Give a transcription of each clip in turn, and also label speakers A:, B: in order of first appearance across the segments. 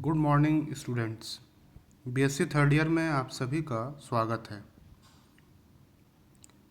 A: Good morning students. BSc third year में आप सभी का स्वागत है।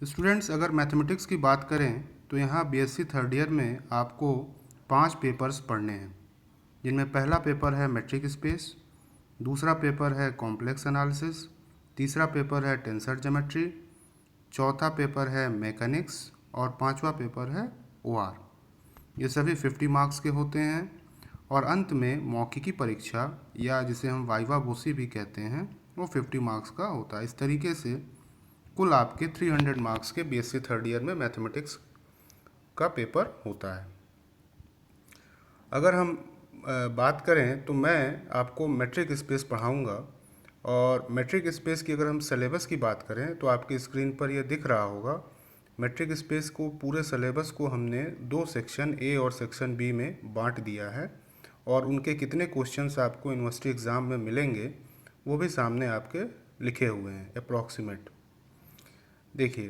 A: स्टूडेंट्स, अगर मैथमेटिक्स की बात करें तो यहाँ बीएससी थर्ड ईयर में आपको 5 पेपर्स पढ़ने हैं, जिनमें पहला पेपर है मेट्रिक स्पेस, दूसरा पेपर है कॉम्प्लेक्स एनालिसिस, तीसरा पेपर है टेंसर ज्योमेट्री, चौथा पेपर है मैकेनिक्स और पांचवा पेपर है ओआर। ये सभी 50 मार्क्स के होते हैं और अंत में मौखिकी परीक्षा या जिसे हम वाइवा वोसी भी कहते हैं वो 50 मार्क्स का होता है। इस तरीके से कुल आपके 300 मार्क्स के बीएससी थर्ड ईयर में मैथमेटिक्स का पेपर होता है। अगर हम बात करें तो मैं आपको मेट्रिक स्पेस पढ़ाऊंगा और मेट्रिक स्पेस की अगर हम सिलेबस की बात करें तो आपकी स्क्रीन पर यह दिख रहा होगा। मेट्रिक स्पेस को पूरे सिलेबस को हमने 2 सेक्शन ए और सेक्शन बी में बांट दिया है और उनके कितने क्वेश्चंस आपको यूनिवर्सिटी एग्ज़ाम में मिलेंगे वो भी सामने आपके लिखे हुए हैं अप्रॉक्सीमेट। देखिए,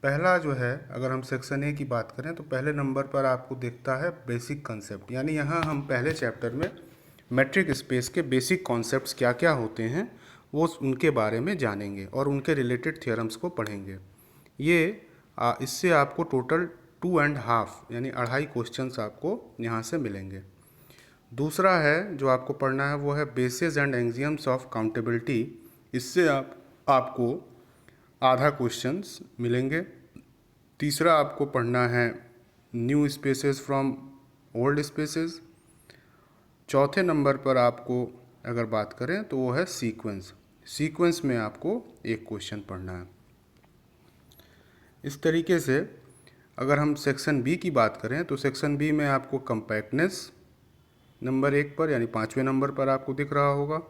A: पहला जो है, अगर हम सेक्शन ए की बात करें तो पहले नंबर पर आपको दिखता है बेसिक कॉन्सेप्ट, यानी यहाँ हम पहले चैप्टर में मेट्रिक स्पेस के बेसिक कॉन्सेप्ट्स क्या क्या होते हैं वो उनके बारे में जानेंगे और उनके रिलेटेड थ्योरम्स को पढ़ेंगे। इससे आपको टोटल 2.5 यानी 2.5 क्वेश्चंस आपको यहाँ से मिलेंगे। दूसरा है जो आपको पढ़ना है वो है basis and axioms of accountability. इससे आपको आधा क्वेश्चंस मिलेंगे। तीसरा आपको पढ़ना है new spaces from old spaces. चौथे नंबर पर आपको अगर बात करें तो वो है सीक्वेंस में आपको एक क्वेश्चन पढ़ना है। इस तरीके से अगर हम सेक्शन बी की बात करें तो सेक्शन बी में आपको कंपैक्टनेस नंबर 1 पर यानी 5वें नंबर पर आपको दिख रहा होगा,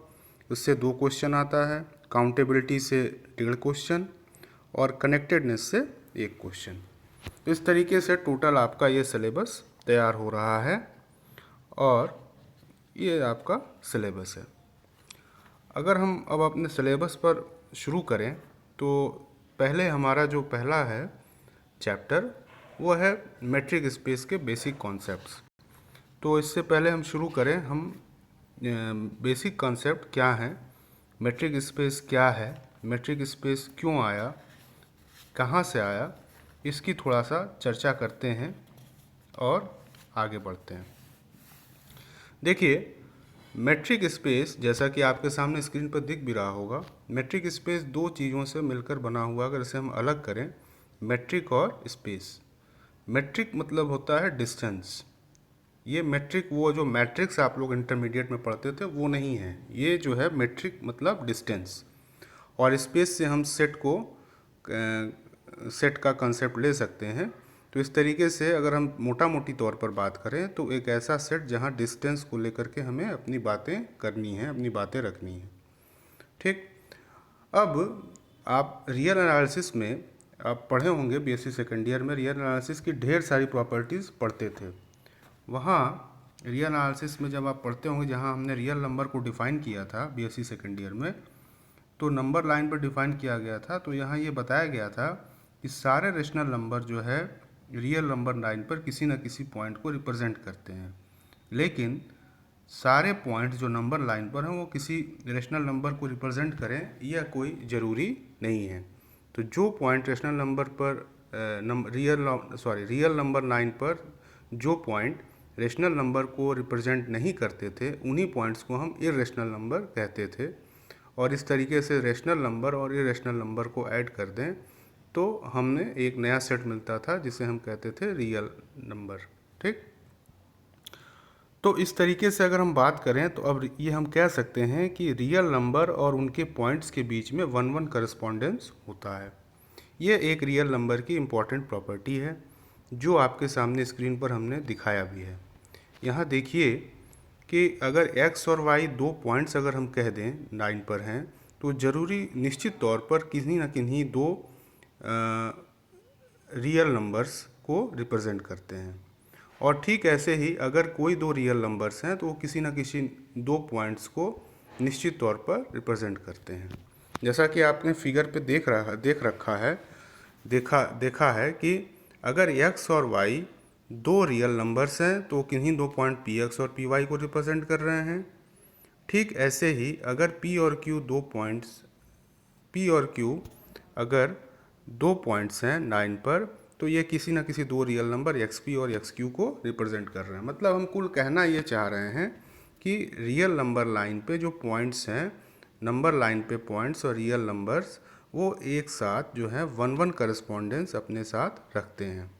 A: उससे 2 क्वेश्चन आता है। काउंटेबिलिटी से 1.5 क्वेश्चन और कनेक्टेडनेस से 1 क्वेश्चन। तो इस तरीके से टोटल आपका ये सिलेबस तैयार हो रहा है और ये आपका सिलेबस है। अगर हम अब अपने सिलेबस पर शुरू करें तो पहले हमारा जो पहला है चैप्टर वो है मेट्रिक स्पेस के बेसिक कॉन्सेप्ट्स। तो इससे पहले हम शुरू करें, हम बेसिक कॉन्सेप्ट क्या है, मेट्रिक स्पेस क्या है, मेट्रिक स्पेस क्यों आया, कहाँ से आया, इसकी थोड़ा सा चर्चा करते हैं और आगे बढ़ते हैं। देखिए, मेट्रिक स्पेस जैसा कि आपके सामने स्क्रीन पर दिख भी रहा होगा, मेट्रिक स्पेस 2 चीज़ों से मिलकर बना हुआ। अगर इसे हम अलग करें, मेट्रिक और स्पेस। मेट्रिक मतलब होता है डिस्टेंस। ये मेट्रिक, वो जो मैट्रिक्स आप लोग इंटरमीडिएट में पढ़ते थे वो नहीं है। ये जो है मेट्रिक मतलब डिस्टेंस, और स्पेस से हम सेट का कंसेप्ट ले सकते हैं। तो इस तरीके से अगर हम मोटा मोटी तौर पर बात करें तो एक ऐसा सेट जहां डिस्टेंस को लेकर के हमें अपनी बातें करनी है, अपनी बातें रखनी है। ठीक, अब आप रियल एनालिसिस में आप पढ़े होंगे, बीएससी सेकेंड ईयर में रियल एनालिसिस की ढेर सारी प्रॉपर्टीज़ पढ़ते थे। वहाँ रियल एनालिसिस में जब आप पढ़ते होंगे, जहाँ हमने रियल नंबर को डिफ़ाइन किया था बीएससी सेकेंड ईयर में, तो नंबर लाइन पर डिफ़ाइन किया गया था। तो यहाँ ये बताया गया था कि सारे रेशनल नंबर जो है रियल नंबर लाइन पर किसी न किसी पॉइंट को रिप्रेजेंट करते हैं, लेकिन सारे पॉइंट जो नंबर लाइन पर हैं वो किसी रेशनल नंबर को रिप्रेजेंट करें यह कोई ज़रूरी नहीं है। तो जो पॉइंट रेशनल नंबर पर रियल नंबर लाइन पर जो पॉइंट रेशनल नंबर को रिप्रेजेंट नहीं करते थे, उन्हीं पॉइंट्स को हम इरेशनल नंबर कहते थे। और इस तरीके से रेशनल नंबर और इरेशनल नंबर को ऐड कर दें तो हमने एक नया सेट मिलता था जिसे हम कहते थे रियल नंबर। ठीक, तो इस तरीके से अगर हम बात करें तो अब ये हम कह सकते हैं कि रियल नंबर और उनके पॉइंट्स के बीच में 1-1 करस्पॉन्डेंस होता है। ये एक रियल नंबर की इम्पॉर्टेंट प्रॉपर्टी है जो आपके सामने स्क्रीन पर हमने दिखाया भी है। यहाँ देखिए कि अगर x और y 2 पॉइंट्स अगर हम कह दें लाइन पर हैं तो ज़रूरी निश्चित तौर पर किन्हीं न किन्हीं 2 रियल नंबर्स को रिप्रेजेंट करते हैं। और ठीक ऐसे ही अगर कोई 2 रियल नंबर्स हैं तो वो किसी न किसी 2 पॉइंट्स को निश्चित तौर पर रिप्रेजेंट करते हैं। जैसा कि आपने फिगर पे देखा है कि अगर x और y 2 रियल नंबर्स हैं तो किन्हीं 2 पॉइंट px और py को रिप्रेजेंट कर रहे हैं। ठीक ऐसे ही अगर P और Q अगर दो पॉइंट्स हैं 9 पर, तो ये किसी ना किसी दो रियल नंबर XP और XQ को रिप्रेजेंट कर रहे हैं। मतलब हम कुल कहना ये चाह रहे हैं कि रियल नंबर लाइन पे जो पॉइंट्स हैं, नंबर लाइन पे पॉइंट्स और रियल नंबर्स, वो एक साथ जो है 1-1 करस्पॉन्डेंस अपने साथ रखते हैं।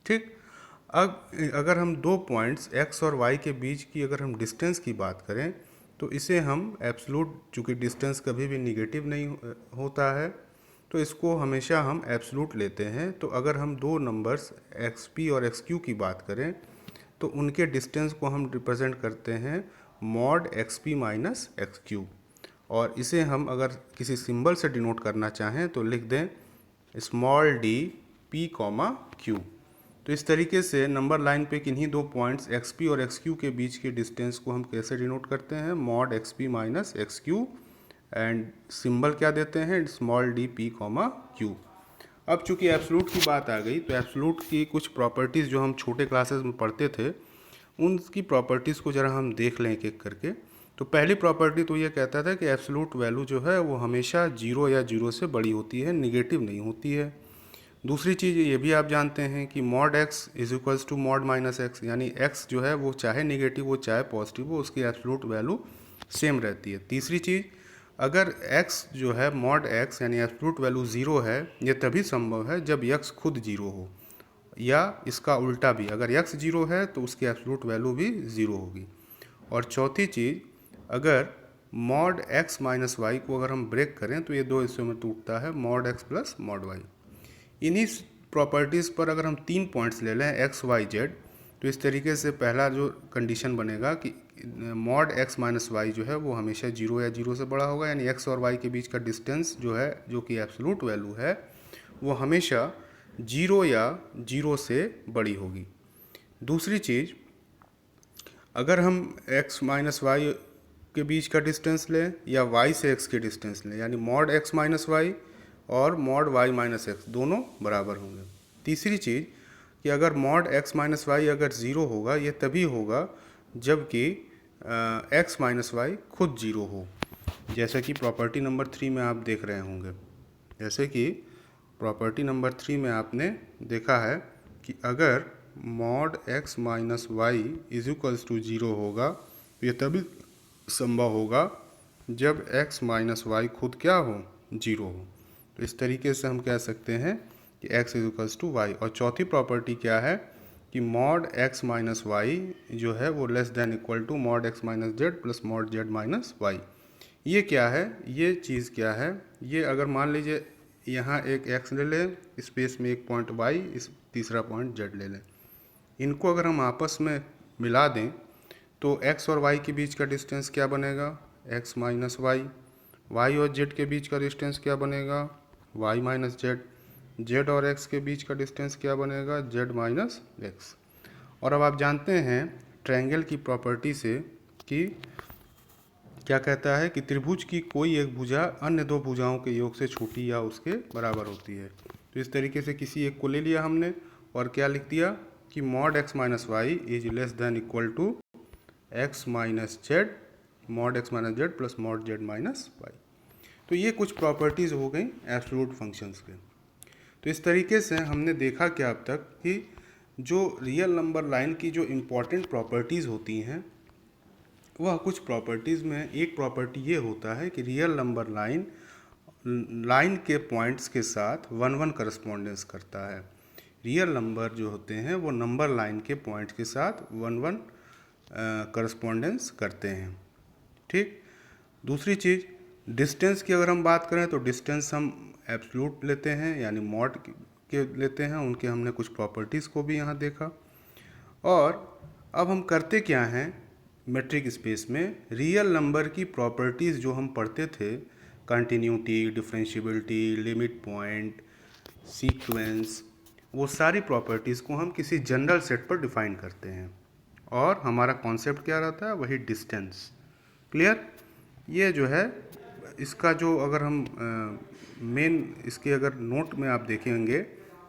A: ठीक। अब अगर हम दो पॉइंट्स x और y के बीच की अगर हम डिस्टेंस की बात करें, तो इसे हम एब्सोल्यूट, चूँकि डिस्टेंस कभी भी निगेटिव नहीं होता है, तो इसको हमेशा हम एब्सोल्यूट लेते हैं। तो अगर हम दो नंबर्स XP और XQ की बात करें, तो उनके डिस्टेंस को हम रिप्रेजेंट करते हैं मॉड XP माइनस XQ, और इसे हम अगर किसी सिंबल से डिनोट करना चाहें तो लिख दें स्मॉल d P, Q। तो इस तरीके से नंबर लाइन पे किन्हीं दो पॉइंट्स XP और XQ के बीच के डिस्टेंस को हम कैसे डिनोट करते हैं, mod XP minus XQ, and symbol क्या देते हैं, स्मॉल d P, Q। अब चूंकि एब्सोल्यूट की बात आ गई, तो एब्सोल्यूट की कुछ प्रॉपर्टीज़ जो हम छोटे क्लासेस में पढ़ते थे, उनकी प्रॉपर्टीज़ को ज़रा हम देख लें एक एक करके। तो पहली प्रॉपर्टी तो ये कहता था कि एब्सोल्यूट वैल्यू जो है वो हमेशा 0 या 0 से बड़ी होती है, निगेटिव नहीं होती है। दूसरी चीज़ ये भी आप जानते हैं कि mod x is equals to mod minus x, यानी x जो है वो चाहे नेगेटिव हो चाहे पॉजिटिव हो, उसकी एब्सोल्यूट वैल्यू सेम रहती है। तीसरी चीज़, अगर x जो है मॉड x यानी एब्सोल्यूट वैल्यू 0 है, ये तभी संभव है जब x खुद 0 हो, या इसका उल्टा भी, अगर x 0 है तो उसकी एब्सोल्यूट वैल्यू भी 0 होगी। और चौथी चीज़, अगर मॉड x माइनस वाई को अगर हम ब्रेक करें तो ये दो हिस्सों में टूटता है, mod x plus mod y। इन्हीं प्रॉपर्टीज़ पर अगर हम 3 पॉइंट्स ले लें x, y, z, तो इस तरीके से पहला जो कंडीशन बनेगा कि मॉड x माइनस वाई जो है वो हमेशा 0 या 0 से बड़ा होगा, यानी x और y के बीच का डिस्टेंस जो है, जो कि एब्सोल्यूट वैल्यू है, वो हमेशा 0 या 0 से बड़ी होगी। दूसरी चीज़, अगर हम x माइनस वाई के बीच का डिस्टेंस लें या y से x के डिस्टेंस लें, यानी मॉड x माइनस वाई और मॉड y माइनस एक्स दोनों बराबर होंगे। तीसरी चीज़ कि अगर मॉड x माइनस वाई अगर 0 होगा, ये तभी होगा जबकि x माइनस वाई खुद 0 हो, जैसे कि प्रॉपर्टी नंबर 3 में आप देख रहे होंगे। जैसे कि प्रॉपर्टी नंबर 3 में आपने देखा है कि अगर mod x minus y is equals to 0 होगा, तो ये तभी संभव होगा जब x माइनस वाई खुद क्या हो, 0 हो। तो इस तरीके से हम कह सकते हैं कि x is equals to y. और चौथी प्रॉपर्टी क्या है कि मॉड x माइनस वाई जो है वो less than equal to mod x minus z plus mod z minus y. ये क्या है, ये चीज़ क्या है, ये अगर मान लीजिए यहाँ एक x ले लें, स्पेस में एक पॉइंट y, इस तीसरा पॉइंट z ले लें, इनको अगर हम आपस में मिला दें तो x और y के बीच का डिस्टेंस क्या बनेगा, x माइनस वाई। y और z के बीच का डिस्टेंस क्या बनेगा, y माइनस जेड। z और x के बीच का डिस्टेंस क्या बनेगा, z माइनस एक्स। और अब आप जानते हैं ट्रायंगल की प्रॉपर्टी से कि क्या कहता है कि त्रिभुज की कोई एक भुजा अन्य दो भुजाओं के योग से छोटी या उसके बराबर होती है। तो इस तरीके से किसी एक को ले लिया हमने और क्या लिख दिया कि mod x minus y is less than equal to x minus z, mod x minus z plus mod z minus y. तो ये कुछ प्रॉपर्टीज़ हो गई एब्सोल्यूट फंक्शंस के। तो इस तरीके से हमने देखा क्या अब तक कि जो रियल नंबर लाइन की जो इम्पॉर्टेंट प्रॉपर्टीज़ होती हैं, वह कुछ प्रॉपर्टीज़ में एक प्रॉपर्टी ये होता है कि रियल नंबर लाइन के पॉइंट्स के साथ 1-1 करस्पॉन्डेंस करता है। रियल नंबर जो होते हैं वो नंबर लाइन के पॉइंट्स के साथ 1-1 करस्पॉन्डेंस करते हैं। ठीक। दूसरी चीज़, डिस्टेंस की अगर हम बात करें तो डिस्टेंस हम एब्सोल्यूट लेते हैं, यानी मॉड के लेते हैं, उनके हमने कुछ प्रॉपर्टीज़ को भी यहाँ देखा। और अब हम करते क्या हैं, मेट्रिक स्पेस में रियल नंबर की प्रॉपर्टीज़ जो हम पढ़ते थे, continuity, differentiability, limit point, sequence, वो सारी प्रॉपर्टीज़ को हम किसी जनरल सेट पर डिफ़ाइन करते हैं और हमारा कॉन्सेप्ट क्या रहता है, वही डिस्टेंस। क्लियर। ये जो है इसका जो अगर हम मेन इसके अगर नोट में आप देखेंगे,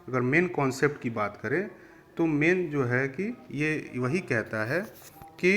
A: अगर मेन कॉन्सेप्ट की बात करें तो मेन जो है कि ये वही कहता है कि